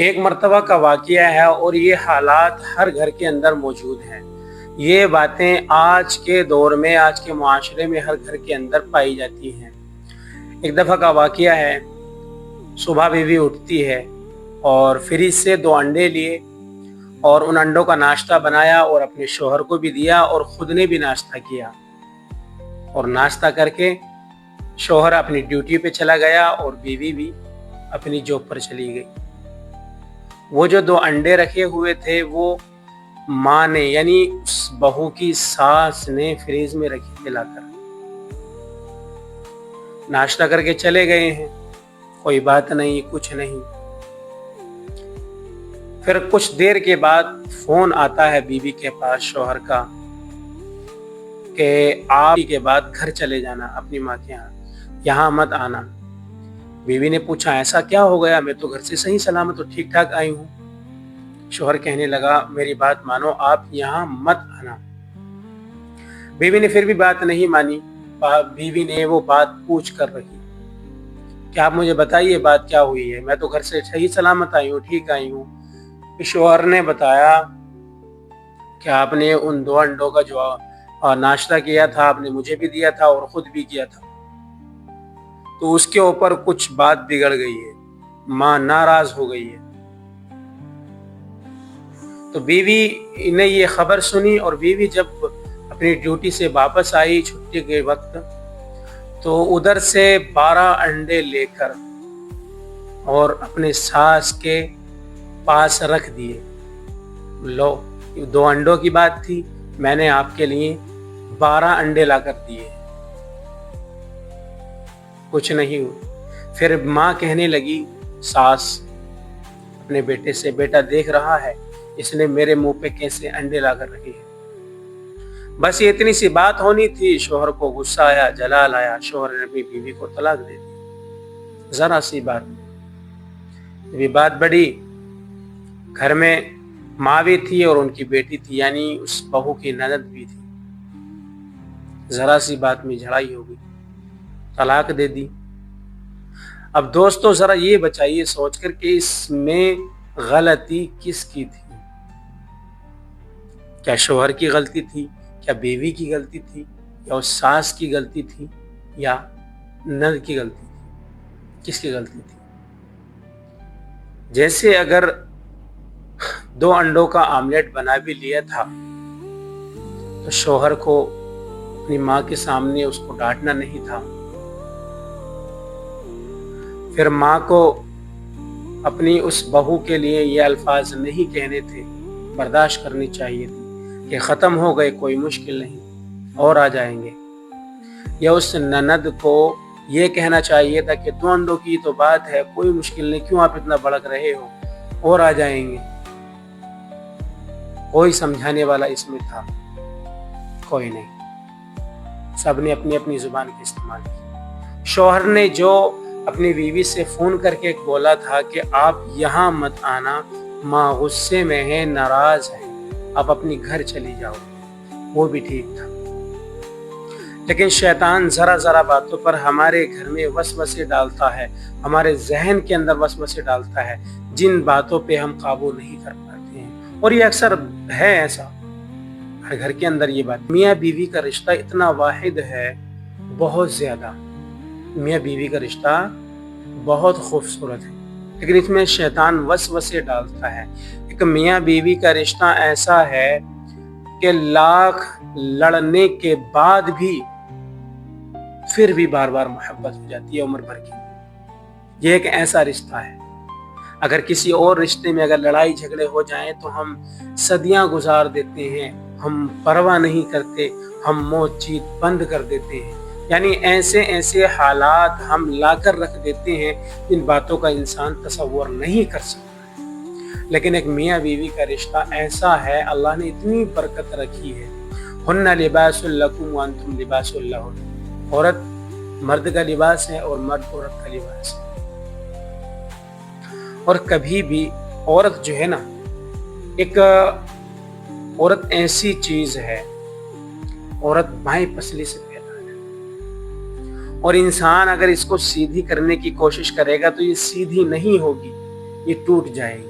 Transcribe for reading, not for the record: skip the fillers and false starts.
ایک مرتبہ کا واقعہ ہے اور یہ حالات ہر گھر کے اندر موجود ہیں۔ یہ باتیں آج کے دور میں، آج کے معاشرے میں ہر گھر کے اندر پائی جاتی ہیں۔ ایک دفعہ کا واقعہ ہے، صبح بیوی اٹھتی ہے اور فریج سے 2 انڈے لیے اور ان انڈوں کا ناشتہ بنایا اور اپنے شوہر کو بھی دیا اور خود نے بھی ناشتہ کیا، اور ناشتہ کر کے شوہر اپنی ڈیوٹی پہ چلا گیا اور بیوی بھی اپنی جاب پر چلی گئی۔ وہ جو 2 انڈے رکھے ہوئے تھے وہ ماں نے، یعنی اس بہو کی ساس نے فریز میں رکھی تھے لا کر۔ ناشتہ کر کے چلے گئے ہیں، کوئی بات نہیں، کچھ نہیں۔ پھر کچھ دیر کے بعد فون آتا ہے بیوی کے پاس شوہر کا کہ آپ کے بعد گھر چلے جانا اپنی ماں کے یہاں مت آنا۔ بیوی نے پوچھا ایسا کیا ہو گیا؟ میں تو گھر سے صحیح سلامت اور ٹھیک ٹھاک آئی ہوں۔ شوہر کہنے لگا میری بات مانو، آپ یہاں مت آنا۔ بیوی نے پھر بھی بات نہیں مانی۔ بیوی نے وہ بات پوچھ کر رکھی کہ آپ مجھے بتائیے بات کیا ہوئی ہے، میں تو گھر سے صحیح سلامت آئی ہوں، ٹھیک آئی ہوں۔ شوہر نے بتایا کہ آپ نے ان 2 انڈوں کا جو ناشتہ کیا تھا، آپ نے مجھے بھی دیا تھا اور خود بھی کیا تھا، تو اس کے اوپر کچھ بات بگڑ گئی ہے، ماں ناراض ہو گئی ہے۔ تو بیوی نے یہ خبر سنی اور بیوی جب اپنی ڈیوٹی سے واپس آئی چھٹی کے وقت، تو ادھر سے 12 انڈے لے کر اور اپنے ساس کے پاس رکھ دیے۔ لو، 2 انڈوں کی بات تھی، میں نے آپ کے لیے 12 انڈے لا کر دیے، کچھ نہیں ہوا۔ پھر ماں کہنے لگی، ساس اپنے بیٹے سے، بیٹا دیکھ رہا ہے اس نے میرے منہ پہ کیسے انڈے لا کر رکھے ہیں۔ بس یہ اتنی سی بات ہونی تھی، شوہر کو غصہ آیا، جلال آیا، شوہر نے اپنی بیوی کو طلاق دے دی، ذرا سی بات۔ یہ بات بڑی، گھر میں ماں بھی تھی اور ان کی بیٹی تھی، یعنی اس بہو کی نند بھی تھی، ذرا سی بات میں جھڑائی ہو گئی، طلاق دے دی۔ اب دوستو ذرا یہ بچائیے سوچ کر کہ اس میں غلطی کس کی تھی؟ کیا شوہر کی غلطی تھی؟ کیا بیوی کی غلطی تھی؟ یا اس ساس کی غلطی تھی؟ یا نند کی غلطی تھی؟ کس کی غلطی تھی؟ جیسے اگر 2 انڈوں کا آملیٹ بنا بھی لیا تھا تو شوہر کو اپنی ماں کے سامنے اس کو ڈانٹنا نہیں تھا، پھر ماں کو اپنی اس بہو کے لیے یہ الفاظ نہیں کہنے تھے، برداشت کرنی چاہیے تھی کہ ختم ہو گئے، کوئی مشکل نہیں، اور آ جائیں گے۔ یا اس نند کو یہ کہنا چاہیے تھا کہ 2 انڈوں کی تو بات ہے، کوئی مشکل نہیں، کیوں آپ اتنا بھڑک رہے ہو، اور آ جائیں گے۔ کوئی سمجھانے والا اس میں تھا؟ کوئی نہیں، سب نے اپنی اپنی زبان کا استعمال کیا۔ شوہر نے جو اپنی بیوی سے فون کر کے بولا تھا کہ آپ یہاں مت آنا، ماں غصے میں ہے، ناراض ہے، آپ اپنی گھر چلی جاؤ، وہ بھی ٹھیک تھا۔ لیکن شیطان ذرا ذرا باتوں پر ہمارے گھر میں وسوسے ڈالتا ہے، ہمارے ذہن کے اندر وسوسے ڈالتا ہے، جن باتوں پہ ہم قابو نہیں کر پاتے ہیں، اور یہ اکثر ہے ایسا، ہر گھر کے اندر یہ بات۔ میاں بیوی کا رشتہ اتنا واحد ہے، بہت زیادہ، میاں بیوی کا رشتہ بہت خوبصورت ہے، لیکن اس میں شیطان وسوسے ڈالتا ہے۔ ایک میاں بیوی کا رشتہ ایسا ہے کہ لاکھ لڑنے کے بعد بھی پھر بھی بار بار محبت ہو جاتی ہے، عمر بھر کی۔ یہ ایک ایسا رشتہ ہے، اگر کسی اور رشتے میں اگر لڑائی جھگڑے ہو جائیں تو ہم صدیاں گزار دیتے ہیں، ہم پرواہ نہیں کرتے، ہم موت چیت بند کر دیتے ہیں، یعنی ایسے ایسے حالات ہم لا کر رکھ دیتے ہیں جن باتوں کا انسان تصور نہیں کر سکتا۔ لیکن ایک میاں بیوی کا رشتہ ایسا ہے، اللہ نے اتنی برکت رکھی ہے، ہن لباس لکم وانتم لباس لہن، عورت مرد کا لباس ہے اور مرد عورت کا لباس ہے۔ اور کبھی بھی عورت جو ہے نا، ایک عورت ایسی چیز ہے، عورت بائیں پسلی سے پیدا ہے، اور انسان اگر اس کو سیدھی کرنے کی کوشش کرے گا تو یہ سیدھی نہیں ہوگی، یہ ٹوٹ جائے گی۔